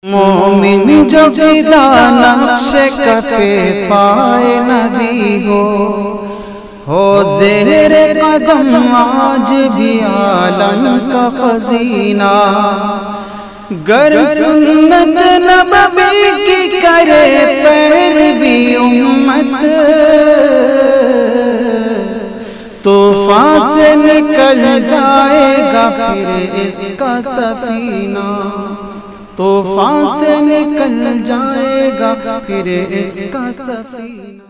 مومن جو فدا نقش کفے پائے نبی ہو زہر قدم آج بھی عالم کا خزینہ، گر سنت نبوی کی کرے پیروی امت، طوفان سے نکل جائے گا پھر اس کا سفینہ، طوفان سے نکل جائے گا پھر اس کا سفینہ۔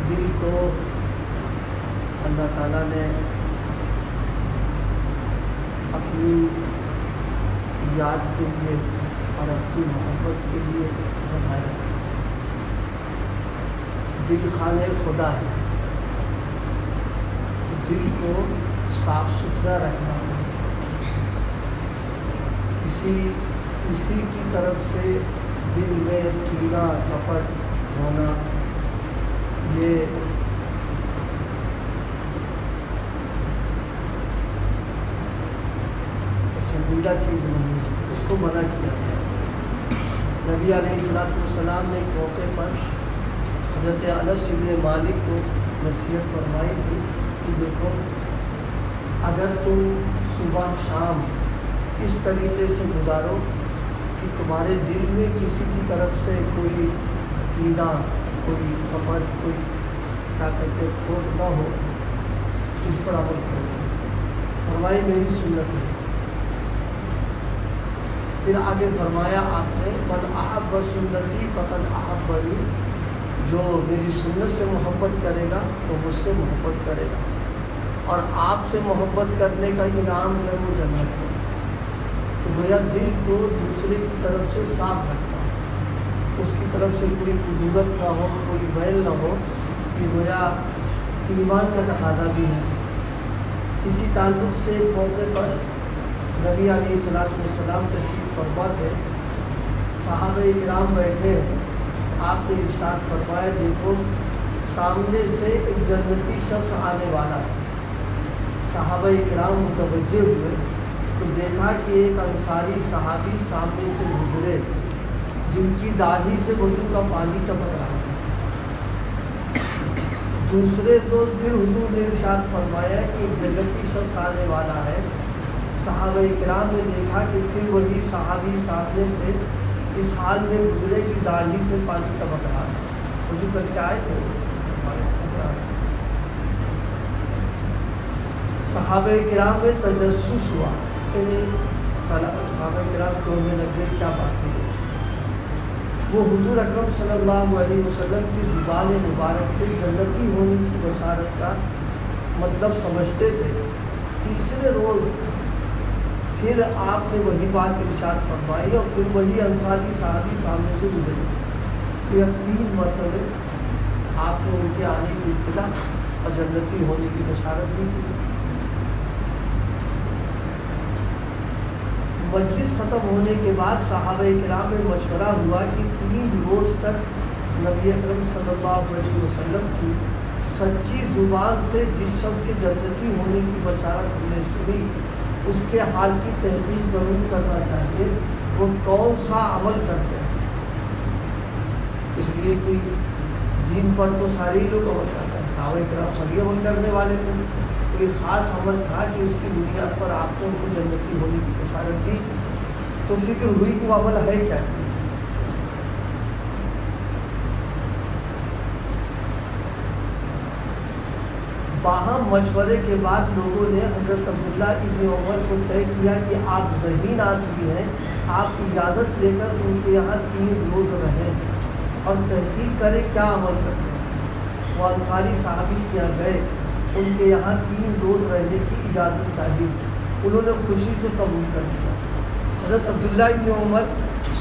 دل کو اللہ تعالیٰ نے اپنی یاد کے لیے اور اپنی محبت کے لیے بنایا۔ دل خانہ خدا ہے، دل کو صاف ستھرا رکھنا، اسی کی طرف سے دل میں کینہ کپٹ ہونا یہ پسندیدہ چیز نہیں ہے، اس کو منع کیا گیا۔ نبی علیہ السلام نے ایک موقع پر حضرت انس بن مالک کو نصیحت فرمائی تھی کہ دیکھو، اگر تم صبح شام اس طریقے سے گزارو کہ تمہارے دل میں کسی کی طرف سے کوئی کینہ، کوئی کپٹ، کوئی کیا کہتے کھوٹ نہ ہو، اس پر عمل کرو، فرمائی میری سنت ہے۔ پھر آگے فرمایا آپ نے من احب سنتی فقد احبنی، جو میری سنت سے محبت کرے گا وہ مجھ سے محبت کرے گا، اور آپ سے محبت کرنے کا انعام ہے وہ جنت ہے۔ تو گویا دل کو دوسرے کی طرف سے صاف رکھنا، اس کی طرف سے کوئی کدورت نہ ہو، کوئی میل نہ ہو، کہ گویا ایمان کا تقاضا بھی ہے۔ اسی تعلق سے ایک موقع پر نبی علیہ السلام تشریف فرما تھے، صحابہ کرام بیٹھے، آپ نے ارشاد فرمایا دیکھو سامنے سے ایک جنتی شخص آنے والا ہے۔ صحابہ کرام متوجہ ہوئے تو دیکھا کہ ایک انصاری صحابی سامنے سے گزرے جن کی داڑھی سے وضو کا پانی ٹپک رہا تھا۔ دوسرے روز پھر حضور نے ارشاد فرمایا کہ ایک جنتی شخص آنے والا ہے۔ صحابہ کرام نے دیکھا کہ پھر وہی صحابی سامنے سے اس حال میں گزرے کی داڑھی سے پانی ٹپک رہا تھا۔ وضو کر کے آئے تھے صحابہ کرام میں تجسس ہوا، صحابہ کرام کو میں لگے کیا بات ہے۔ وہ حضور اکرم صلی اللہ علیہ وسلم کی زبان مبارک سے جنتی ہونے کی بشارت کا مطلب سمجھتے تھے۔ تیسرے روز پھر آپ نے وہی بات ارشاد فرمائی اور پھر وہی انصاری صحابی سامنے سے گزرے۔ پھر 3 مرتبے آپ نے ان کے آنے کی اطلاع اور جنتی ہونے کی بشارت دی تھی۔ مجلس ختم ہونے کے بعد صحابہ کرام میں مشورہ ہوا کہ 3 روز تک نبی اکرم صلی اللہ علیہ وسلم کی سچی زبان سے جس شخص کے جنتی ہونے کی بشارت ہم نے سنی اس کے حال کی تحقیق ضرور کرنا چاہیے، وہ کون سا عمل کرتے ہیں۔ اس لیے کہ دین پر تو سارے ہی لوگ عمل کرتے ہیں، صحابہ کرام سبھی عمل کرنے والے تھے، کوئی خاص عمل تھا کہ اس کی بنیاد پر آپ نے ان کو جنتی ہونے کی بشارت دی، تو فکر ہوئی کہ وہ عمل ہے کیا چیز۔ باہم مشورے کے بعد لوگوں نے حضرت عبداللہ ابن عمر کو طے کیا کہ آپ ذہین آدمی ہیں، آپ اجازت لے کر ان کے یہاں 3 روز رہیں اور تحقیق کریں کیا عمل کرتے ہیں۔ وہ انصاری صحابی کے یہاں گئے، ان کے یہاں 3 روز رہنے کی اجازت چاہیے، انہوں نے خوشی سے قبول کر دیا۔ حضرت عبداللہ ابن عمر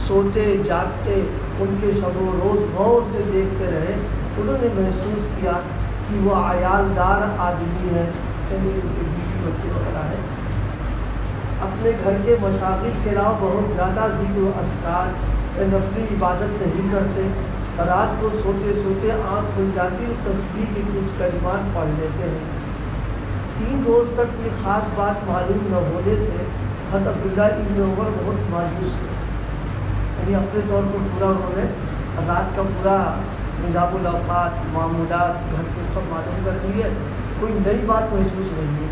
سوتے جاگتے ان کے شب و روز غور سے دیکھتے رہے، انہوں نے محسوس کیا کہ وہ عیالدار آدمی ہے، یعنی ان کے بیوی بچے وغیرہ ہے، اپنے گھر کے مشاغل کے علاوہ بہت زیادہ ذکر و اذکار نفلی عبادت نہیں کرتے، رات کو سوتے سوتے آنکھ کھل جاتی اور تسبیح کے کچھ کلمات پڑھ لیتے ہیں۔ 3 روز تک کوئی خاص بات معلوم نہ ہونے سے حضرت عبداللہ ابن عمر بہت مایوس ہوئے، یعنی اپنے طور پر پورا انہوں نے رات کا پورا نظام الاوقات، معمولات، گھر کے سب معلوم کر لیے، کوئی نئی بات محسوس نہیں ہوئی۔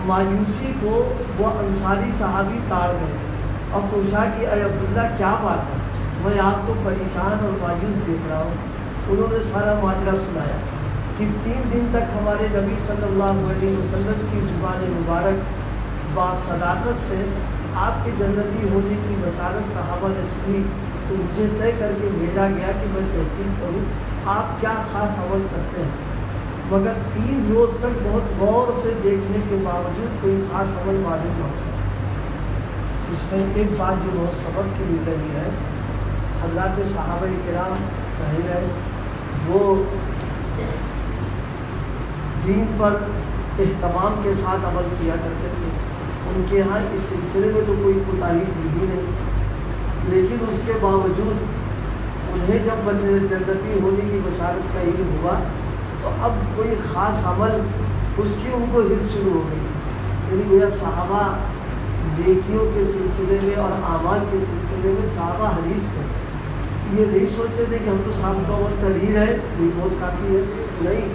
مایوسی کو وہ انصاری صحابی تاڑ گئے اور پوچھا کہ اے عبداللہ کیا بات ہے، میں آپ کو پریشان اور مایوس دیکھ رہا ہوں۔ انہوں نے سارا ماجرا سنایا کہ 3 دن تک ہمارے نبی صلی اللہ علیہ وسلم کی زبان مبارک باصداقت سے آپ کے جنتی ہونے کی بشارت صحابہ نے سنی، تو مجھے طے کر کے بھیجا گیا کہ میں تحقیق کروں آپ کیا خاص عمل کرتے ہیں، مگر 3 روز تک بہت غور سے دیکھنے کے باوجود کوئی خاص عمل معلوم نہ ہو سکا۔ اس میں ایک بات جو بہت سبق کی مل رہی ہے، حضرات صحابہ کرام ظاہر ہے وہ دین پر اہتمام کے ساتھ عمل کیا کرتے تھے، ان کے ہاں اس سلسلے میں تو کوئی کوتاہی تھی ہی نہیں، لیکن اس کے باوجود انہیں جب جنتی ہونے کی بشارت کا علم ہوا تو اب کوئی خاص عمل اس کی ان کو ہرس شروع ہو گئی، یعنی گویا صحابہ نیکیوں کے سلسلے میں اور اعمال کے سلسلے میں صحابہ حریص تھے، یہ نہیں سوچتے تھے کہ ہم تو صاحب کا عمل کر ہی رہے یہ بہت کافی ہے، نہیں،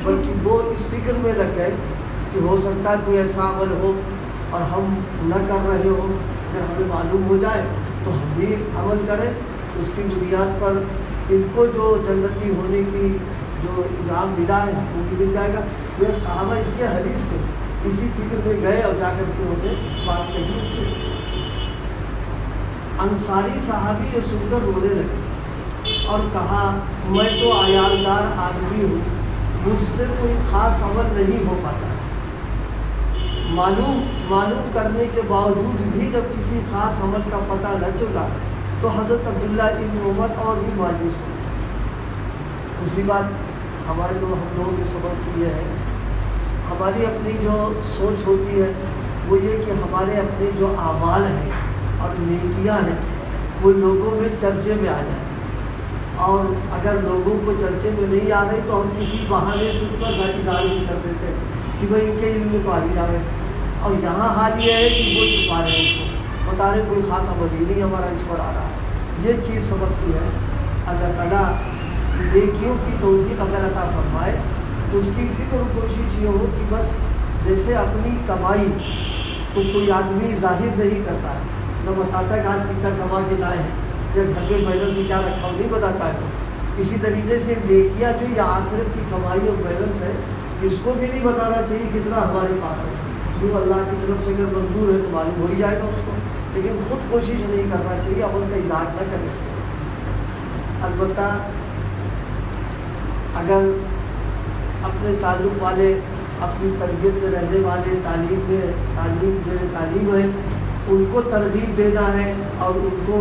بلکہ وہ اس فکر میں لگ گئے کہ ہو سکتا ہے کوئی ایسا عمل ہو اور ہم نہ کر رہے ہوں، اگر ہمیں معلوم ہو جائے تو ہم بھی عمل کریں، اس کی بنیاد پر ان کو جو جنتی ہونے کی جو انعام ملا ہے وہ بھی مل جائے گا۔ وہ صحابہ اس کے حریص تھے، اسی فکر میں گئے اور جا کر کے انہوں نے بات کہی ان سے۔ انصاری صحابی یہ سن کر رونے لگے اور کہا میں تو عیالدار آدمی ہوں، مجھ سے کوئی خاص عمل نہیں ہو پاتا، معلوم کرنے کے باوجود بھی جب کسی خاص عمل کا پتہ نہ چلا تو حضرت عبداللہ ابن عمر اور بھی مایوس ہوئے۔ دوسری بات ہم لوگوں کی سبق کی یہ ہے، ہماری اپنی جو سوچ ہوتی ہے وہ یہ کہ ہمارے اپنے جو اعمال ہیں اور نیکیاں ہیں وہ لوگوں میں چرچے میں آ جائیں، اور اگر لوگوں کو چرچے میں نہیں آ رہی تو ہم کسی بہانے سے اس پر ذاتی کر دیتے ہیں کہ بھائی ان کے علم میں تو آ ہی جا رہے، اور یہاں حال یہ ہے کہ وہ چھپا رہے ہیں، اس کو بتا رہے کوئی خاص عمل ہی نہیں ہمارا اس پر آ رہا ہے۔ یہ چیز سبق کی ہے۔ اللہ تعالیٰ نیکیوں کی توفیق اگر عطا فرمائے تو اس کی فکر و کوشش یہ ہو کہ بس جیسے اپنی کمائی تو کوئی آدمی ظاہر نہیں کرتا ہے، نہ بتاتا ہے کہ آج کتنا کما کے لائے ہیں یا گھر میں بیلنس سے کیا رکھا ہو، نہیں بتاتا ہے۔ اسی طریقے سے نیکیاں جو یہ آخرت کی کمائی اور بیلنس ہے اس کو بھی نہیں بتانا چاہیے کتنا ہمارے پاس ہے، جو اللہ کی طرف سے اگر منظور ہے تو معلوم ہو ہی جائے گا اس کو، لیکن خود کوشش نہیں کرنا چاہیے، عمل کا اظہار نہ کرنا چاہیے۔ البتہ اگر اپنے تعلق والے، اپنی تربیت میں رہنے والے، تعلیم ہے، ان کو ترغیب دینا ہے اور ان کو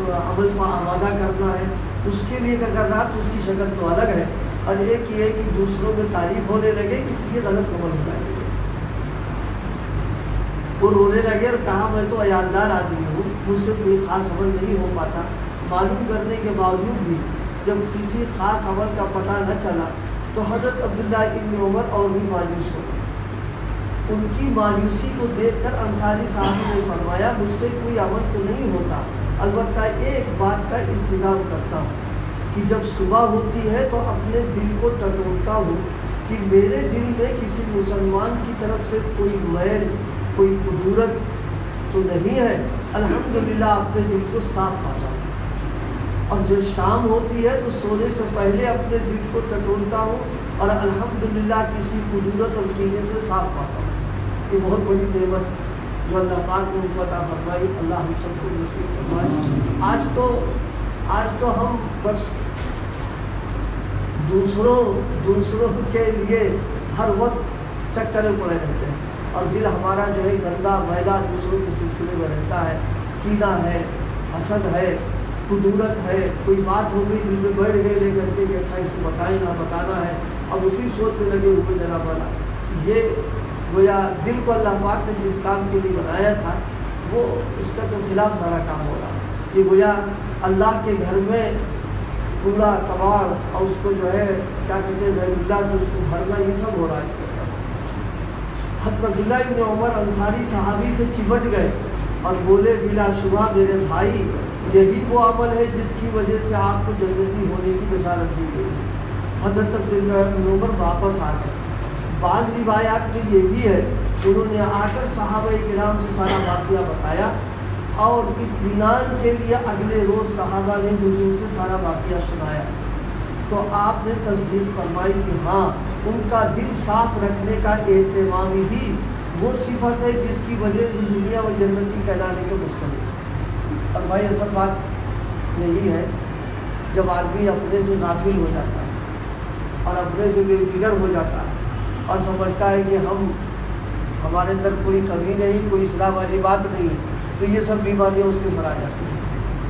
عمل پر آمادہ کرنا ہے، اس کے لیے اگر کرنا تو اس کی شکل تو الگ ہے، اور ایک یہ ہے کہ دوسروں میں تعریف ہونے لگے اس لیے غلط عمل ہو جائے گا۔ وہ رونے لگے اور کہا میں تو عیالدار آدمی ہوں، مجھ سے کوئی خاص عمل نہیں ہو پاتا، معلوم کرنے کے باوجود بھی جب کسی خاص عمل کا پتہ نہ چلا تو حضرت عبداللہ ابن عمر اور بھی مایوس ہو گئے۔ ان کی مایوسی کو دیکھ کر انصاری صاحب نے فرمایا مجھ سے کوئی عمل تو نہیں ہوتا، البتہ ایک بات کا انتظام کرتا ہوں کہ جب صبح ہوتی ہے تو اپنے دل کو ٹٹولتا ہوں کہ میرے دل میں کسی مسلمان کی طرف سے کوئی میل، کوئی کدورت تو نہیں ہے، الحمدللہ اپنے دل کو صاف پاتا ہوں، اور جب شام ہوتی ہے تو سونے سے پہلے اپنے دل کو ٹٹولتا ہوں اور الحمدللہ کسی کدورت اور کینے سے صاف پاتا ہوں۔ یہ بہت بڑی نعمت جو اللہ پاک نے عطا فرمائی، اللہ ہم سب کو نصیب فرمائے۔ آج تو ہم بس دوسروں کے لیے ہر وقت چکر میں پڑے رہتے ہیں، اور دل ہمارا جو ہے گندا میلا دوسروں کے سلسلے میں رہتا ہے، کینہ ہے، حسد ہے، کدورت ہے، کوئی بات ہو گئی دل میں بیٹھ گئے لے کر کے کہ اچھا اس کو بتائیں نہ بتانا ہے، اب اسی سوچ میں لگے ہوئے جناب والا۔ یہ گویا دل کو اللہ پاک نے جس کام کے لیے بنایا تھا وہ اس کا تو خلاف سارا کام ہو رہا، یہ گویا اللہ کے گھر میں کوڑا کباڑ اور اس کو جو ہے کیا کہتے ہیں غیر اللہ سے اس کو بھرنا، یہ سب ہو رہا ہے. حضرت عبداللہ ابن عمر انصاری صحابی سے چمٹ گئے اور بولے بلا شبہ میرے بھائی یہی وہ عمل ہے جس کی وجہ سے آپ کو جنتی ہونے کی بشارت دی گئی. حضرت عبداللہ ابن عمر واپس آ گئے. بعض روایات میں یہ بھی ہے انہوں نے آ کر صحابہ کرام سے سارا واقعہ بتایا اور اطمینان کے لیے اگلے روز صحابہ نے حضور سے سارا واقعہ سنایا. تو آپ نے تصدیق فرمائی کہ ہاں ان کا دل صاف رکھنے کا اہتمام ہی وہ صفت ہے جس کی وجہ سے دنیا و جنتی کہلانے کے مستحق. اور بھائی اصل بات یہی ہے جب آدمی اپنے سے غافل ہو جاتا ہے اور اپنے سے بے فکر ہو جاتا ہے اور سمجھتا ہے کہ ہمارے اندر کوئی کمی نہیں، کوئی اصلاح والی بات نہیں، تو یہ سب بیماریاں اس کے سر آ جاتی ہیں.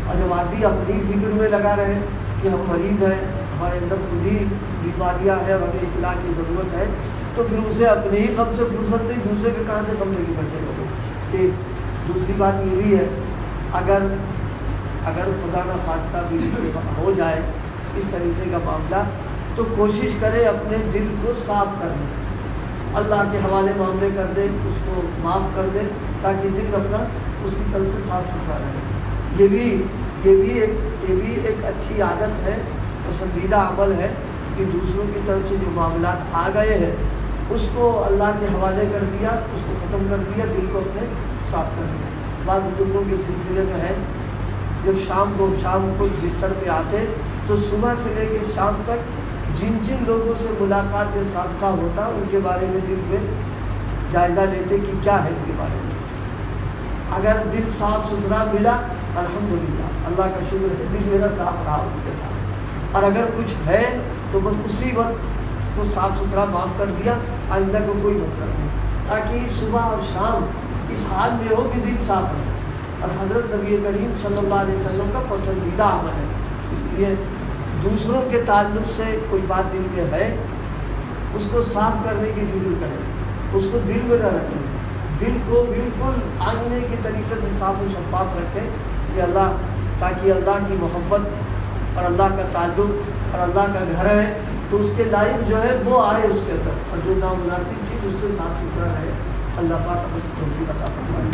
اور جب آدمی اپنی فکر میں لگا رہے کہ ہم مریض ہیں، ہمارے اندر خود ہی بیماریاں ہیں اور ہمیں اصلاح کی ضرورت ہے، تو پھر اسے اپنے ہی غم سے فرصت نہیں، دوسرے کے کہاں سے غم لے کے بیٹھے گا. ایک دوسری بات یہ بھی ہے اگر خدا نہ خواستہ بھی ہو جائے اس طریقے کا معاملہ تو کوشش کرے اپنے دل کو صاف کرنے، اللہ کے حوالے معاملے کر دے، اس کو معاف کر دے تاکہ دل اپنا اس کی طرف سے صاف ستھرا رہے. یہ بھی ایک اچھی عادت ہے، پسندیدہ عمل ہے کہ دوسروں کی طرف سے جو معاملات آ گئے ہیں اس کو اللہ کے حوالے کر دیا، اس کو ختم کر دیا، دل کو اپنے صاف کر دیا. بعض بزرگوں کے سلسلے میں ہے جب شام کو بستر پہ آتے تو صبح سے لے کے شام تک جن لوگوں سے ملاقات یا سابقہ ہوتا ان کے بارے میں دل میں جائزہ لیتے کہ کیا ہے ان کے بارے میں. اگر دل صاف ستھرا ملا الحمدللہ، اللہ کا شکر ہے دل میرا صاف رہا ان کے ساتھ، اور اگر کچھ ہے تو بس اسی وقت کو صاف ستھرا معاف کر دیا، آئندہ کو کوئی مسئلہ نہیں، تاکہ صبح اور شام اس حال میں ہو کہ دل صاف ہے. اور حضرت نبی کریم صلی اللہ علیہ وسلم کا پسندیدہ عمل ہے. اس لیے دوسروں کے تعلق سے کوئی بات دل میں ہے اس کو صاف کرنے کی فکر کریں، اس کو دل میں نہ رکھیں، دل کو بالکل آئینے کے طریقے سے صاف و شفاف رکھیں کہ تاکہ اللہ کی محبت اور اللہ کا تعلق اور اللہ کا گھر ہے تو اس کے لائق جو ہے وہ آئے اس کے اندر، اور جو نامناسب چیز اس سے صاف ستھرا رہے. اللہ پاک ہمیں توفیق عطا فرمائے.